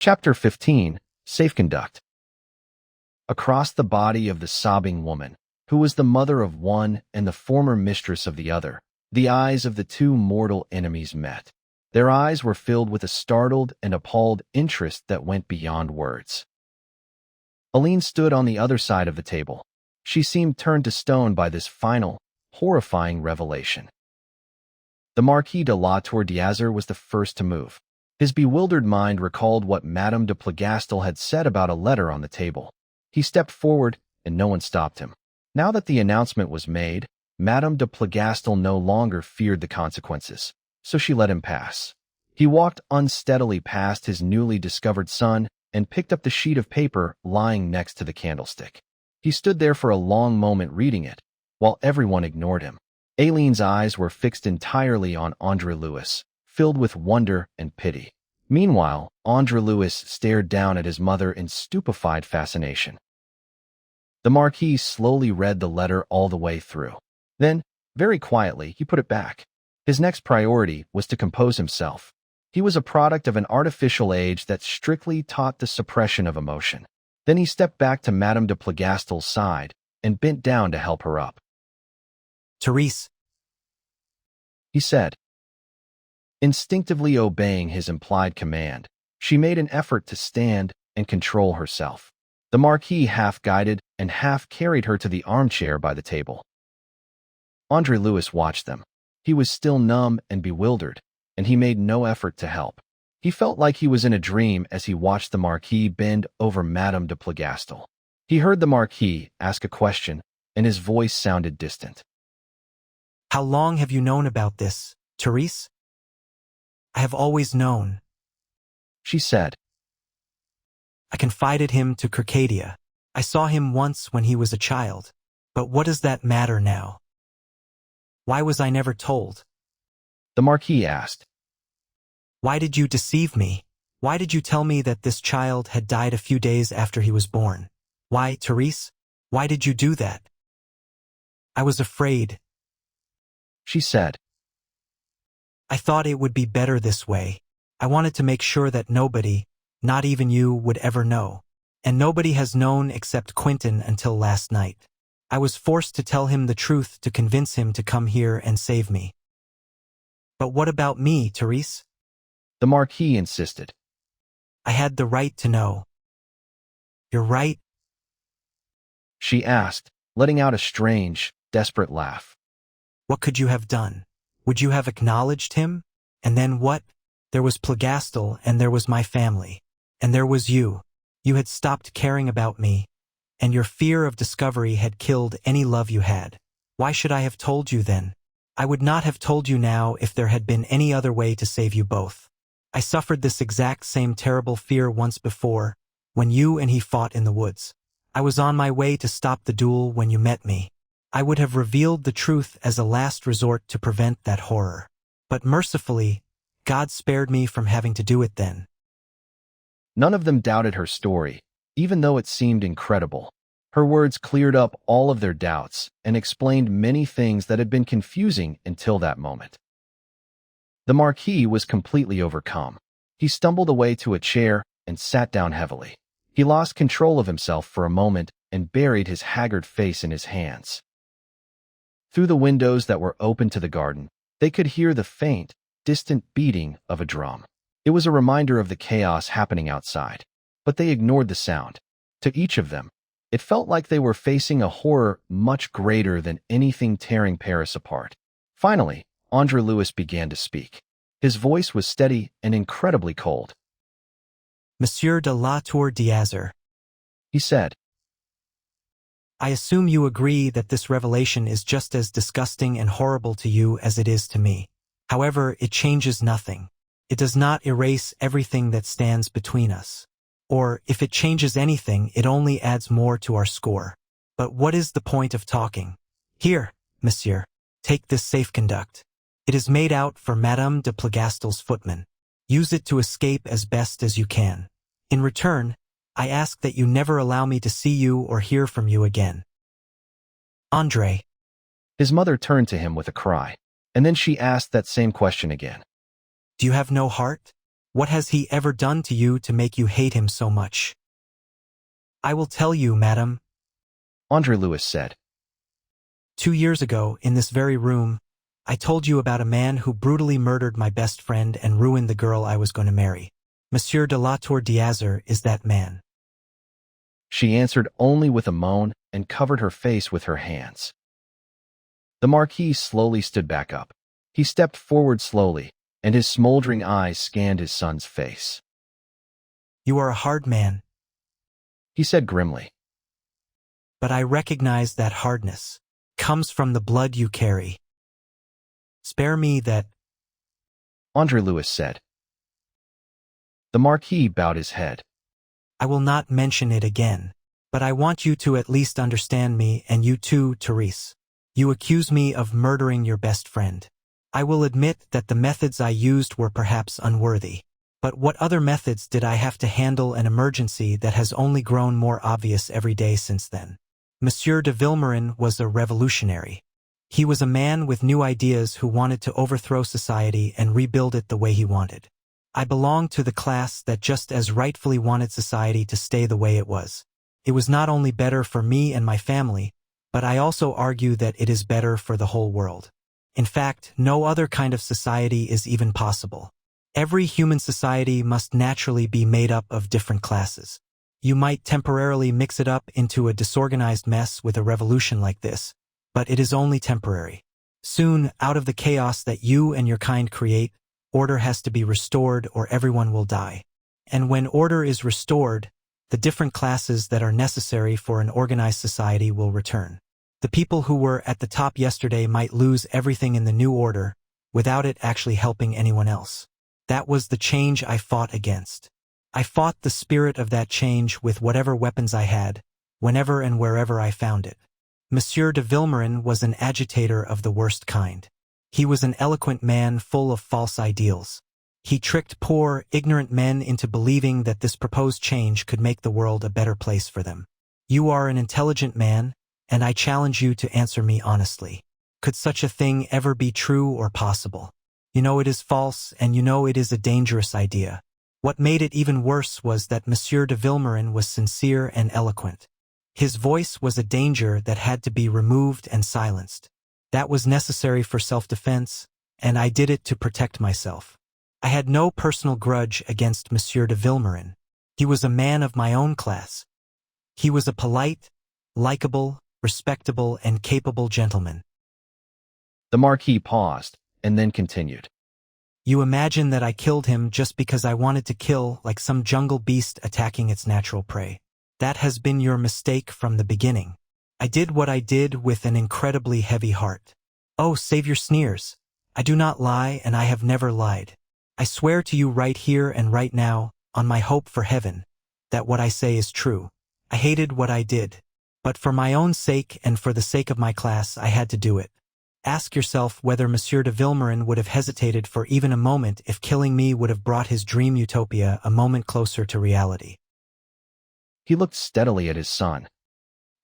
Chapter 15. Safe Conduct. Across the body of the sobbing woman, who was the mother of one and the former mistress of the other, the eyes of the two mortal enemies met. Their eyes were filled with a startled and appalled interest that went beyond words. Aline stood on the other side of the table. She seemed turned to stone by this final, horrifying revelation. The Marquis de la Tour d'Azur was the first to move. His bewildered mind recalled what Madame de Plougastel had said about a letter on the table. He stepped forward, and no one stopped him. Now that the announcement was made, Madame de Plougastel no longer feared the consequences, so she let him pass. He walked unsteadily past his newly discovered son and picked up the sheet of paper lying next to the candlestick. He stood there for a long moment reading it, while everyone ignored him. Aline's eyes were fixed entirely on André-Louis, filled with wonder and pity. Meanwhile, André-Louis stared down at his mother in stupefied fascination. The Marquis slowly read the letter all the way through. Then, very quietly, he put it back. His next priority was to compose himself. He was a product of an artificial age that strictly taught the suppression of emotion. Then he stepped back to Madame de Plougastel's side and bent down to help her up. Therese, he said. Instinctively obeying his implied command, she made an effort to stand and control herself. The Marquis half-guided and half-carried her to the armchair by the table. André-Louis watched them. He was still numb and bewildered, and he made no effort to help. He felt like he was in a dream as he watched the Marquis bend over Madame de Plougastel. He heard the Marquis ask a question, and his voice sounded distant. how long have you known about this, Therese? I have always known, She said. I confided him to Circadia. I saw him once when he was a child. But what does that matter now? Why was I never told? The Marquis asked. Why did you deceive me? Why did you tell me that this child had died a few days after he was born? Why, Therese? Why did you do that? I was afraid. She said. I thought it would be better this way. I wanted to make sure that nobody, not even you, would ever know. And nobody has known except Quentin until last night. I was forced to tell him the truth to convince him to come here and save me. But what about me, Therese? The Marquis insisted. I had the right to know. You're right? She asked, letting out a strange, desperate laugh. What could you have done? Would you have acknowledged him? And then what? There was Plougastel, and there was my family. And there was you. You had stopped caring about me, and your fear of discovery had killed any love you had. Why should I have told you then? I would not have told you now if there had been any other way to save you both. I suffered this exact same terrible fear once before, when you and he fought in the woods. I was on my way to stop the duel when you met me. I would have revealed the truth as a last resort to prevent that horror. But mercifully, God spared me from having to do it then. None of them doubted her story, even though it seemed incredible. Her words cleared up all of their doubts and explained many things that had been confusing until that moment. The Marquis was completely overcome. He stumbled away to a chair and sat down heavily. He lost control of himself for a moment and buried his haggard face in his hands. Through the windows that were open to the garden, they could hear the faint, distant beating of a drum. It was a reminder of the chaos happening outside, but they ignored the sound. To each of them, it felt like they were facing a horror much greater than anything tearing Paris apart. Finally, André-Louis began to speak. His voice was steady and incredibly cold. Monsieur de la Tour d'Azur, He said. I assume you agree that this revelation is just as disgusting and horrible to you as it is to me. However, it changes nothing. It does not erase everything that stands between us. Or, if it changes anything, it only adds more to our score. But what is the point of talking? Here, monsieur, take this safe conduct. It is made out for Madame de Plougastel's footman. Use it to escape as best as you can. In return, I ask that you never allow me to see you or hear from you again. André. His mother turned to him with a cry, and then she asked that same question again. Do you have no heart? What has he ever done to you to make you hate him so much? I will tell you, madam, André-Louis said. 2 years ago, in this very room, I told you about a man who brutally murdered my best friend and ruined the girl I was going to marry. Monsieur de la Tour d'Azur is that man. She answered only with a moan and covered her face with her hands. The Marquis slowly stood back up. He stepped forward slowly, and his smoldering eyes scanned his son's face. You are a hard man, He said grimly. but I recognize that hardness comes from the blood you carry. Spare me that. André-Louis said. The Marquis bowed his head. I will not mention it again, but I want you to at least understand me, and you too, Therese. You accuse me of murdering your best friend. I will admit that the methods I used were perhaps unworthy. But what other methods did I have to handle an emergency that has only grown more obvious every day since then? Monsieur de Vilmorin was a revolutionary. He was a man with new ideas who wanted to overthrow society and rebuild it the way he wanted. I belonged to the class that just as rightfully wanted society to stay the way it was. It was not only better for me and my family, but I also argue that it is better for the whole world. In fact, no other kind of society is even possible. Every human society must naturally be made up of different classes. You might temporarily mix it up into a disorganized mess with a revolution like this, but it is only temporary. Soon, out of the chaos that you and your kind create, order has to be restored or everyone will die. And when order is restored, the different classes that are necessary for an organized society will return. The people who were at the top yesterday might lose everything in the new order without it actually helping anyone else. That was the change I fought against. I fought the spirit of that change with whatever weapons I had, whenever and wherever I found it. Monsieur de Vilmorin was an agitator of the worst kind. He was an eloquent man full of false ideals. He tricked poor, ignorant men into believing that this proposed change could make the world a better place for them. You are an intelligent man, and I challenge you to answer me honestly. Could such a thing ever be true or possible? You know it is false, and you know it is a dangerous idea. What made it even worse was that Monsieur de Vilmorin was sincere and eloquent. His voice was a danger that had to be removed and silenced. That was necessary for self-defense, and I did it to protect myself. I had no personal grudge against Monsieur de Vilmorin. He was a man of my own class. He was a polite, likable, respectable, and capable gentleman. The Marquis paused, and then continued. You imagine that I killed him just because I wanted to kill, like some jungle beast attacking its natural prey. That has been your mistake from the beginning. I did what I did with an incredibly heavy heart. Oh, save your sneers. I do not lie, and I have never lied. I swear to you right here and right now, on my hope for heaven, that what I say is true. I hated what I did. But for my own sake and for the sake of my class, I had to do it. Ask yourself whether Monsieur de Vilmorin would have hesitated for even a moment if killing me would have brought his dream utopia a moment closer to reality. He looked steadily at his son.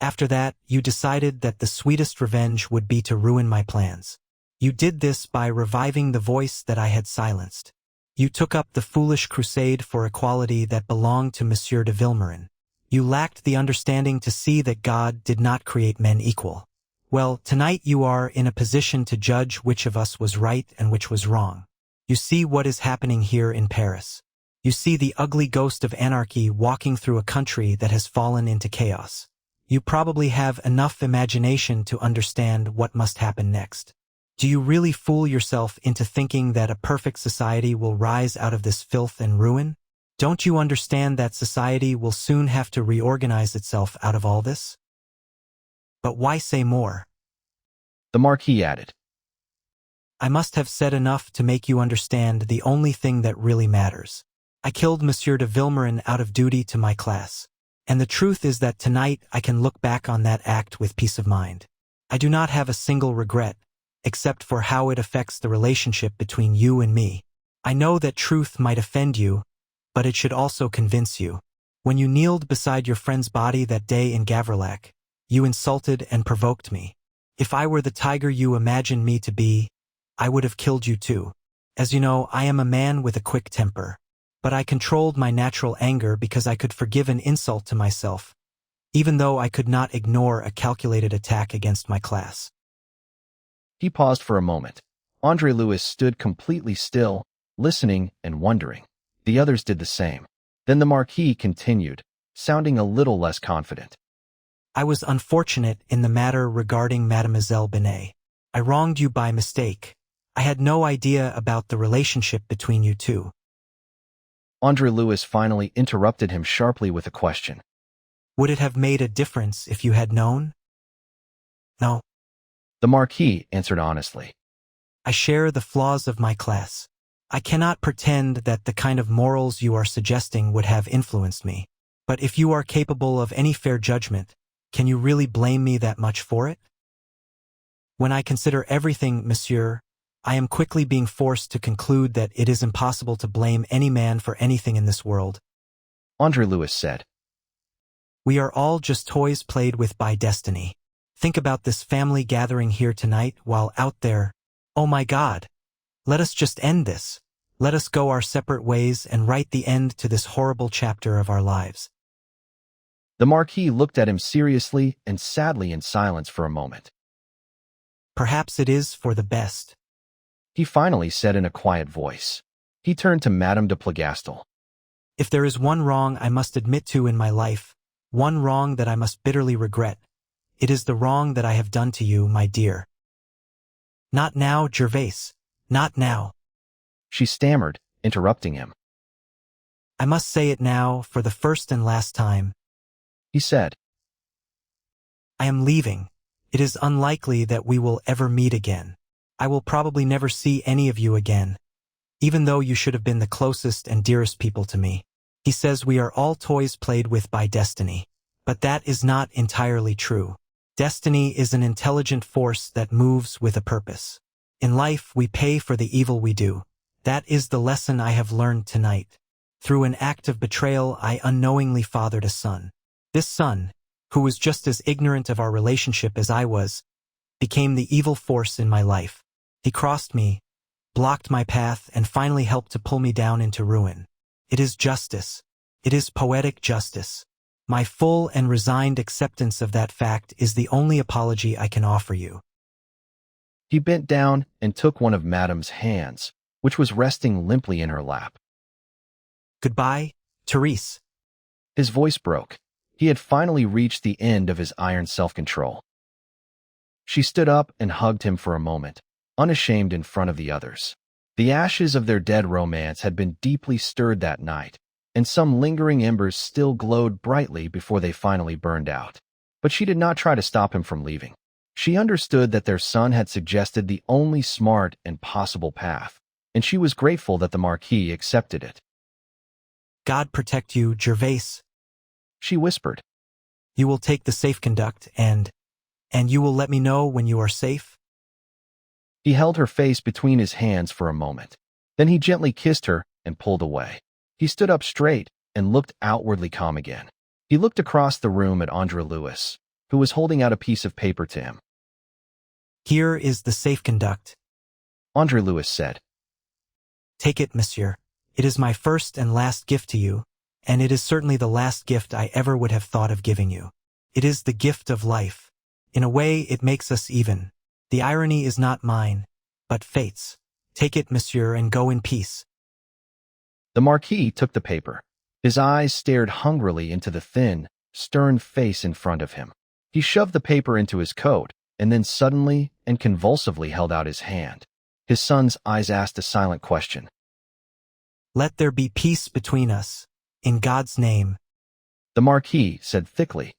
After that, you decided that the sweetest revenge would be to ruin my plans. You did this by reviving the voice that I had silenced. You took up the foolish crusade for equality that belonged to Monsieur de Vilmorin. You lacked the understanding to see that God did not create men equal. Well, tonight you are in a position to judge which of us was right and which was wrong. You see what is happening here in Paris. You see the ugly ghost of anarchy walking through a country that has fallen into chaos. You probably have enough imagination to understand what must happen next. Do you really fool yourself into thinking that a perfect society will rise out of this filth and ruin? Don't you understand that society will soon have to reorganize itself out of all this? But why say more? The Marquis added. I must have said enough to make you understand the only thing that really matters. I killed Monsieur de Vilmorin out of duty to my class. And the truth is that tonight I can look back on that act with peace of mind. I do not have a single regret, except for how it affects the relationship between you and me. I know that truth might offend you, but it should also convince you. When you kneeled beside your friend's body that day in Gavrillac, you insulted and provoked me. If I were the tiger you imagined me to be, I would have killed you too. As you know, I am a man with a quick temper. But I controlled my natural anger because I could forgive an insult to myself, even though I could not ignore a calculated attack against my class. He paused for a moment. André-Louis stood completely still, listening and wondering. The others did the same. Then the Marquis continued, sounding a little less confident. I was unfortunate in the matter regarding Mademoiselle Binet. I wronged you by mistake. I had no idea about the relationship between you two. André-Louis finally interrupted him sharply with a question. Would it have made a difference if you had known? No. The Marquis answered honestly. I share the flaws of my class. I cannot pretend that the kind of morals you are suggesting would have influenced me. But if you are capable of any fair judgment, can you really blame me that much for it? When I consider everything, monsieur, I am quickly being forced to conclude that it is impossible to blame any man for anything in this world. André-Louis said. We are all just toys played with by destiny. Think about this family gathering here tonight while out there. Oh my God! Let us just end this. Let us go our separate ways and write the end to this horrible chapter of our lives. The Marquis looked at him seriously and sadly in silence for a moment. Perhaps it is for the best. He finally said in a quiet voice. He turned to Madame de Plougastel. If there is one wrong I must admit to in my life, one wrong that I must bitterly regret, it is the wrong that I have done to you, my dear. Not now, Gervais. Not now. She stammered, interrupting him. I must say it now, for the first and last time. He said. I am leaving. It is unlikely that we will ever meet again. I will probably never see any of you again, even though you should have been the closest and dearest people to me. He says we are all toys played with by destiny. But that is not entirely true. Destiny is an intelligent force that moves with a purpose. In life, we pay for the evil we do. That is the lesson I have learned tonight. Through an act of betrayal, I unknowingly fathered a son. This son, who was just as ignorant of our relationship as I was, became the evil force in my life. He crossed me, blocked my path, and finally helped to pull me down into ruin. It is justice. It is poetic justice. My full and resigned acceptance of that fact is the only apology I can offer you. He bent down and took one of Madame's hands, which was resting limply in her lap. Goodbye, Therese. His voice broke. He had finally reached the end of his iron self-control. She stood up and hugged him for a moment, unashamed in front of the others. The ashes of their dead romance had been deeply stirred that night, and some lingering embers still glowed brightly before they finally burned out. But she did not try to stop him from leaving. She understood that their son had suggested the only smart and possible path, and she was grateful that the Marquis accepted it. God protect you, Gervais. She whispered. You will take the safe conduct and you will let me know when you are safe? He held her face between his hands for a moment. Then he gently kissed her and pulled away. He stood up straight and looked outwardly calm again. He looked across the room at André-Louis, who was holding out a piece of paper to him. Here is the safe conduct, André-Louis said. Take it, monsieur. It is my first and last gift to you, and it is certainly the last gift I ever would have thought of giving you. It is the gift of life. In a way, it makes us even. The irony is not mine, but fate's. Take it, monsieur, and go in peace. The Marquis took the paper. His eyes stared hungrily into the thin, stern face in front of him. He shoved the paper into his coat, and then suddenly and convulsively held out his hand. His son's eyes asked a silent question. Let there be peace between us, in God's name. The Marquis said thickly.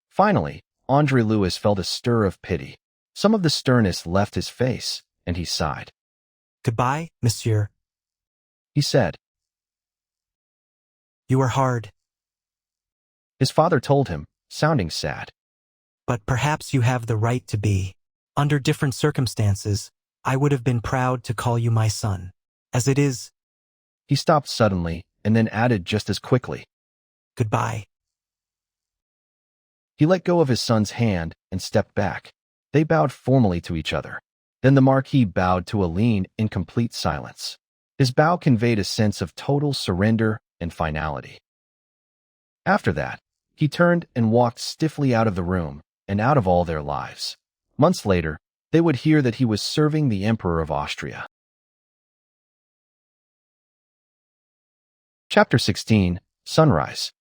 Finally, André-Louis felt a stir of pity. Some of the sternness left his face, and he sighed. Goodbye, monsieur. He said. You are hard. His father told him, sounding sad. But perhaps you have the right to be. Under different circumstances, I would have been proud to call you my son. As it is... He stopped suddenly, and then added just as quickly. Goodbye. He let go of his son's hand and stepped back. They bowed formally to each other. Then the Marquis bowed to Aline in complete silence. His bow conveyed a sense of total surrender and finality. After that, he turned and walked stiffly out of the room and out of all their lives. Months later, they would hear that he was serving the Emperor of Austria. Chapter 16. Sunrise.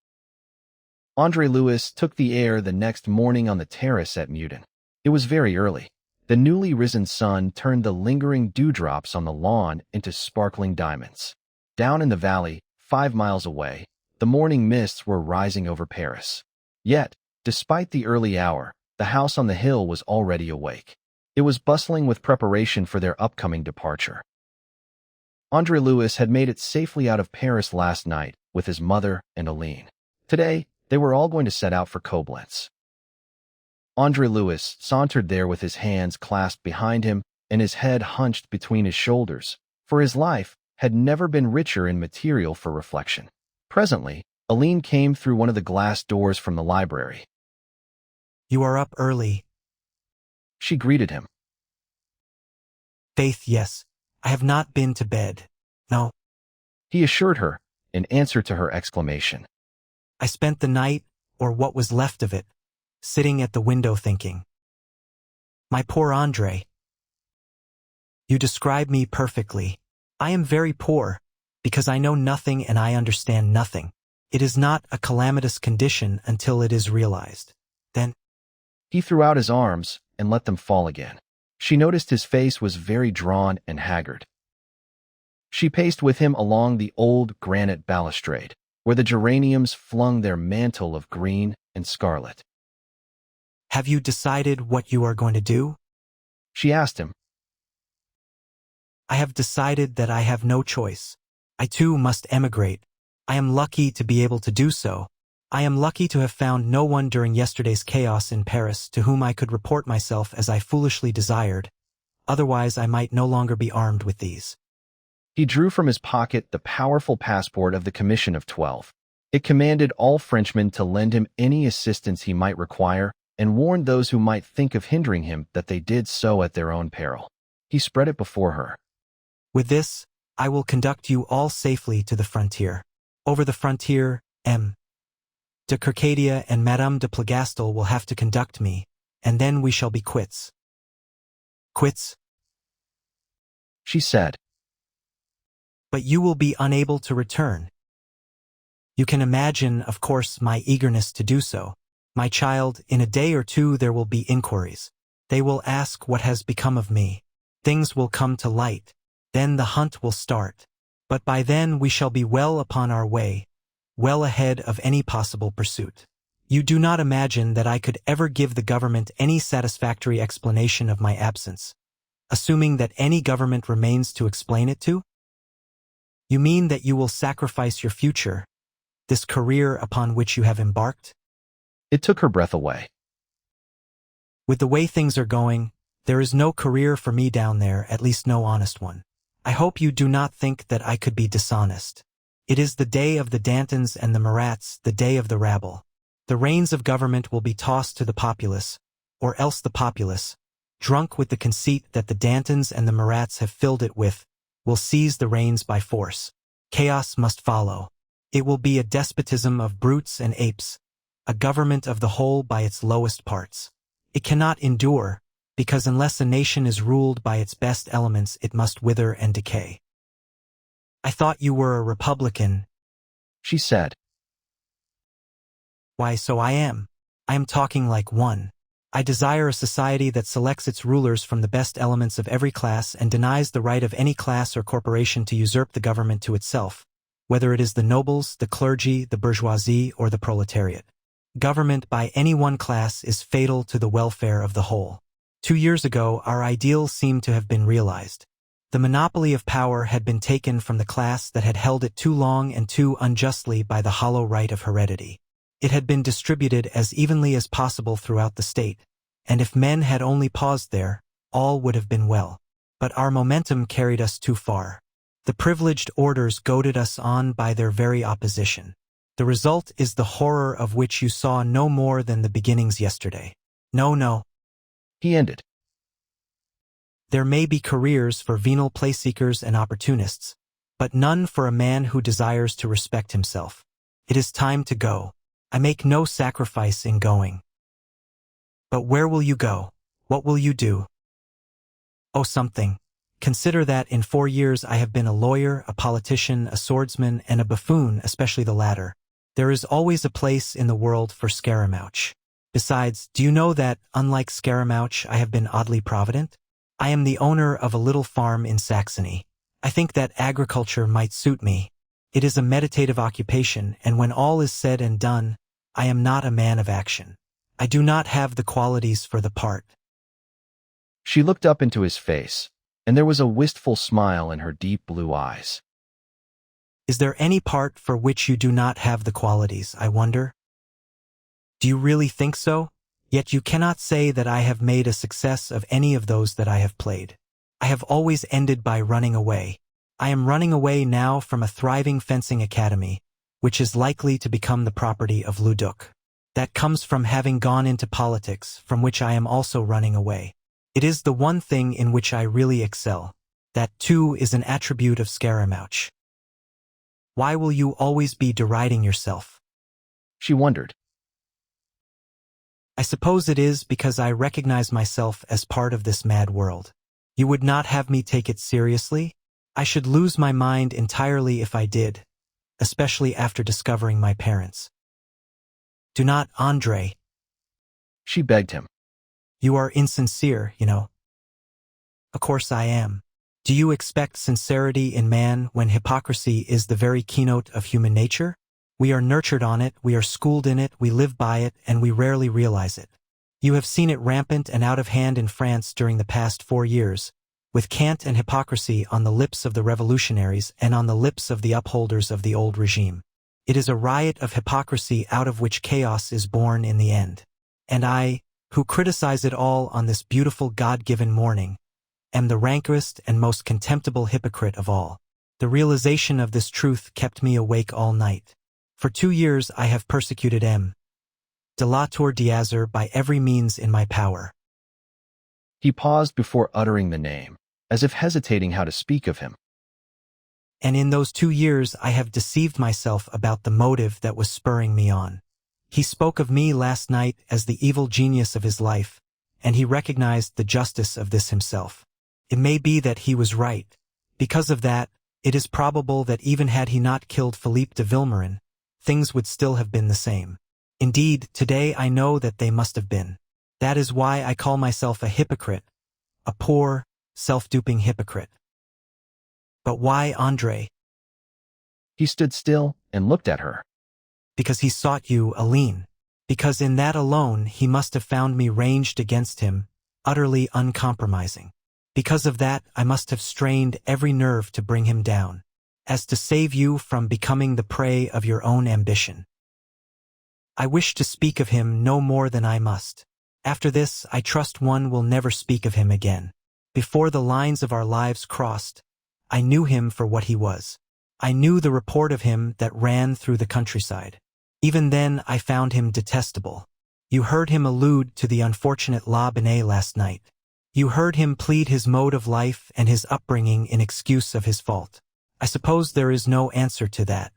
André-Louis took the air the next morning on the terrace at Meudon. It was very early. The newly risen sun turned the lingering dewdrops on the lawn into sparkling diamonds. Down in the valley, 5 miles away, the morning mists were rising over Paris. Yet, despite the early hour, the house on the hill was already awake. It was bustling with preparation for their upcoming departure. André-Louis had made it safely out of Paris last night with his mother and Aline. Today, they were all going to set out for Koblenz. André-Louis sauntered there with his hands clasped behind him and his head hunched between his shoulders, for his life had never been richer in material for reflection. Presently, Aline came through one of the glass doors from the library. "You are up early." She greeted him. "Faith, yes. I have not been to bed. No." He assured her, in answer to her exclamation. "I spent the night, or what was left of it, sitting at the window thinking. My poor André. You describe me perfectly. I am very poor, because I know nothing and I understand nothing. It is not a calamitous condition until it is realized. Then—" He threw out his arms and let them fall again. She noticed his face was very drawn and haggard. She paced with him along the old granite balustrade, where the geraniums flung their mantle of green and scarlet. "Have you decided what you are going to do?" She asked him. "I have decided that I have no choice. I too must emigrate. I am lucky to be able to do so. I am lucky to have found no one during yesterday's chaos in Paris to whom I could report myself as I foolishly desired. Otherwise I might no longer be armed with these." He drew from his pocket the powerful passport of the Commission of 12. It commanded all Frenchmen to lend him any assistance he might require and warned those who might think of hindering him that they did so at their own peril. He spread it before her. "With this, I will conduct you all safely to the frontier. Over the frontier, M. de Kercadia and Madame de Plogastel will have to conduct me, and then we shall be quits." "Quits?" She said. "But you will be unable to return. You can imagine, of course, my eagerness to do so. My child, in a day or two there will be inquiries. They will ask what has become of me. Things will come to light. Then the hunt will start. But by then we shall be well upon our way, well ahead of any possible pursuit. You do not imagine that I could ever give the government any satisfactory explanation of my absence, assuming that any government remains to explain it to? You mean that you will sacrifice your future, this career upon which you have embarked?" It took her breath away. "With the way things are going, there is no career for me down there, at least no honest one. I hope you do not think that I could be dishonest. It is the day of the Dantons and the Marats, the day of the rabble. The reins of government will be tossed to the populace, or else the populace, drunk with the conceit that the Dantons and the Marats have filled it with, will seize the reins by force. Chaos must follow. It will be a despotism of brutes and apes, a government of the whole by its lowest parts. It cannot endure, because unless a nation is ruled by its best elements it must wither and decay." "I thought you were a Republican," she said. "Why, so I am. I am talking like one. I desire a society that selects its rulers from the best elements of every class and denies the right of any class or corporation to usurp the government to itself, whether it is the nobles, the clergy, the bourgeoisie, or the proletariat. Government by any one class is fatal to the welfare of the whole. 2 years ago, our ideal seemed to have been realized. The monopoly of power had been taken from the class that had held it too long and too unjustly by the hollow right of heredity. It had been distributed as evenly as possible throughout the state, and if men had only paused there, all would have been well. But our momentum carried us too far. The privileged orders goaded us on by their very opposition. The result is the horror of which you saw no more than the beginnings yesterday. No. He ended. There may be careers for venal place-seekers and opportunists, but none for a man who desires to respect himself. It is time to go. I make no sacrifice in going. But where will you go? What will you do? Oh, something. Consider that in 4 years I have been a lawyer, a politician, a swordsman, and a buffoon, especially the latter. There is always a place in the world for Scaramouche. Besides, do you know that, unlike Scaramouche, I have been oddly provident? I am the owner of a little farm in Saxony. I think that agriculture might suit me. It is a meditative occupation, and when all is said and done, I am not a man of action. I do not have the qualities for the part. She looked up into his face, and there was a wistful smile in her deep blue eyes. Is there any part for which you do not have the qualities, I wonder? Do you really think so? Yet you cannot say that I have made a success of any of those that I have played. I have always ended by running away. I am running away now from a thriving fencing academy, which is likely to become the property of Leduc. That comes from having gone into politics, from which I am also running away. It is the one thing in which I really excel. That, too, is an attribute of Scaramouche. Why will you always be deriding yourself? She wondered. I suppose it is because I recognize myself as part of this mad world. You would not have me take it seriously? I should lose my mind entirely if I did, especially after discovering my parents. Do not, André. She begged him. You are insincere, you know. Of course I am. Do you expect sincerity in man when hypocrisy is the very keynote of human nature? We are nurtured on it, we are schooled in it, we live by it, and we rarely realize it. You have seen it rampant and out of hand in France during the past 4 years, with cant and hypocrisy on the lips of the revolutionaries and on the lips of the upholders of the old regime. It is a riot of hypocrisy out of which chaos is born in the end. And I, who criticize it all on this beautiful God-given morning, am the rancorest and most contemptible hypocrite of all. The realization of this truth kept me awake all night. For 2 years I have persecuted M. de la Tour d'Azyr by every means in my power. He paused before uttering the name, as if hesitating how to speak of him. And in those 2 years I have deceived myself about the motive that was spurring me on. He spoke of me last night as the evil genius of his life, and he recognized the justice of this himself. It may be that he was right. Because of that, it is probable that even had he not killed Philippe de Vilmorin, things would still have been the same. Indeed, today I know that they must have been. That is why I call myself a hypocrite, a poor, self-duping hypocrite. But why, André? He stood still and looked at her. Because he sought you, Aline. Because in that alone he must have found me ranged against him, utterly uncompromising. Because of that I must have strained every nerve to bring him down, as to save you from becoming the prey of your own ambition. I wish to speak of him no more than I must. After this, I trust one will never speak of him again. Before the lines of our lives crossed, I knew him for what he was. I knew the report of him that ran through the countryside. Even then I found him detestable. You heard him allude to the unfortunate La Binet last night. You heard him plead his mode of life and his upbringing in excuse of his fault. I suppose there is no answer to that.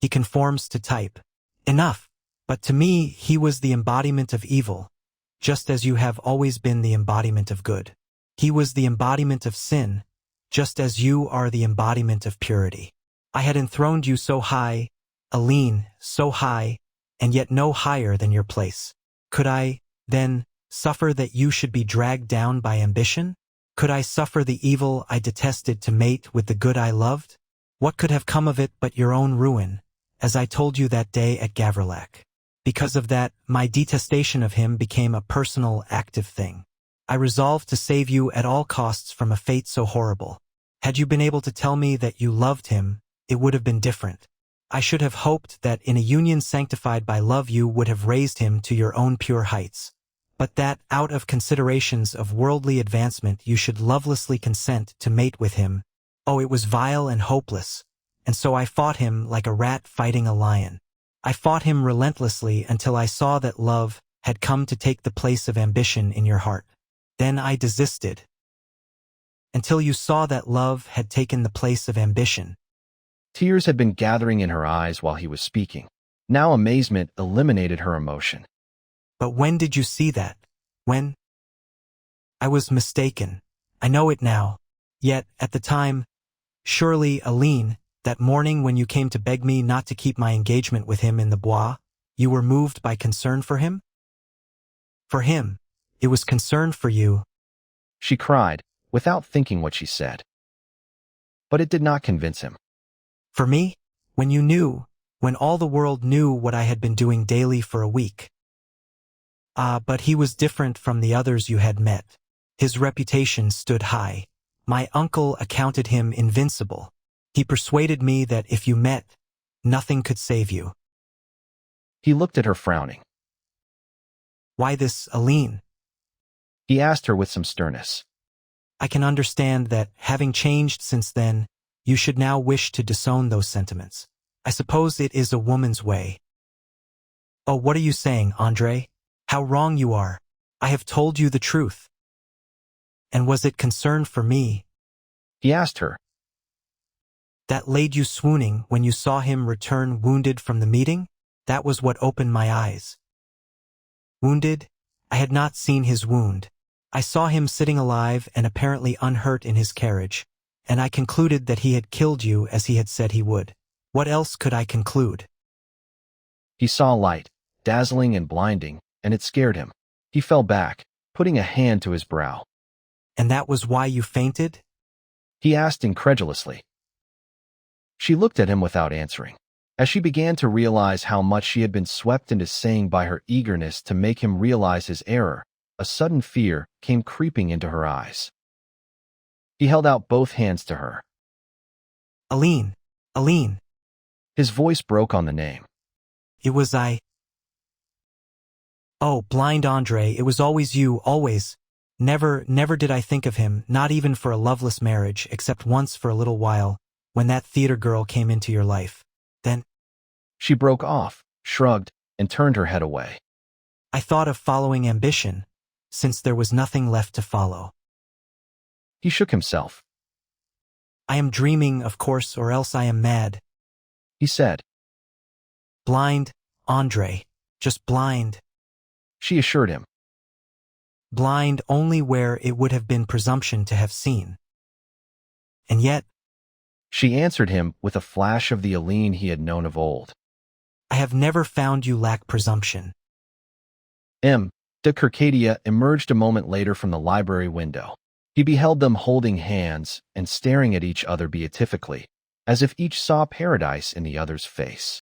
He conforms to type. Enough. But to me he was the embodiment of evil, just as you have always been the embodiment of good. He was the embodiment of sin, just as you are the embodiment of purity. I had enthroned you so high, Aline, so high, and yet no higher than your place. Could I, then, suffer that you should be dragged down by ambition? Could I suffer the evil I detested to mate with the good I loved? What could have come of it but your own ruin, as I told you that day at Gavrillac? Because of that, my detestation of him became a personal, active thing. I resolved to save you at all costs from a fate so horrible. Had you been able to tell me that you loved him, it would have been different. I should have hoped that in a union sanctified by love you would have raised him to your own pure heights. But that, out of considerations of worldly advancement, you should lovelessly consent to mate with him. Oh, it was vile and hopeless. And so I fought him like a rat fighting a lion. I fought him relentlessly until I saw that love had come to take the place of ambition in your heart. Then I desisted. Until you saw that love had taken the place of ambition. Tears had been gathering in her eyes while he was speaking. Now amazement eliminated her emotion. But when did you see that? When? I was mistaken. I know it now. Yet, at the time, surely, Aline, that morning when you came to beg me not to keep my engagement with him in the Bois, you were moved by concern for him? For him. It was concern for you. She cried, without thinking what she said. But it did not convince him. For me? When you knew, when all the world knew what I had been doing daily for a week. But he was different from the others you had met. His reputation stood high. My uncle accounted him invincible. He persuaded me that if you met, nothing could save you. He looked at her frowning. Why this, Aline? He asked her with some sternness. I can understand that, having changed since then, you should now wish to disown those sentiments. I suppose it is a woman's way. Oh, what are you saying, André? How wrong you are. I have told you the truth. And was it concern for me? He asked her. That laid you swooning when you saw him return wounded from the meeting? That was what opened my eyes. Wounded? I had not seen his wound. I saw him sitting alive and apparently unhurt in his carriage, and I concluded that he had killed you as he had said he would. What else could I conclude? He saw light, dazzling and blinding, and it scared him. He fell back, putting a hand to his brow. And that was why you fainted? He asked incredulously. She looked at him without answering. As she began to realize how much she had been swept into saying by her eagerness to make him realize his error, a sudden fear came creeping into her eyes. He held out both hands to her. Aline, Aline. His voice broke on the name. It was I. Oh, blind André, it was always you, always. Never did I think of him, not even for a loveless marriage, except once for a little while, when that theater girl came into your life. Then she broke off, shrugged, and turned her head away. I thought of following ambition, since there was nothing left to follow. He shook himself. I am dreaming, of course, or else I am mad. He said. Blind, André, just blind. She assured him. Blind only where it would have been presumption to have seen. And yet, she answered him with a flash of the Aline he had known of old. I have never found you lack presumption. M. de Circadia emerged a moment later from the library window. He beheld them holding hands and staring at each other beatifically, as if each saw paradise in the other's face.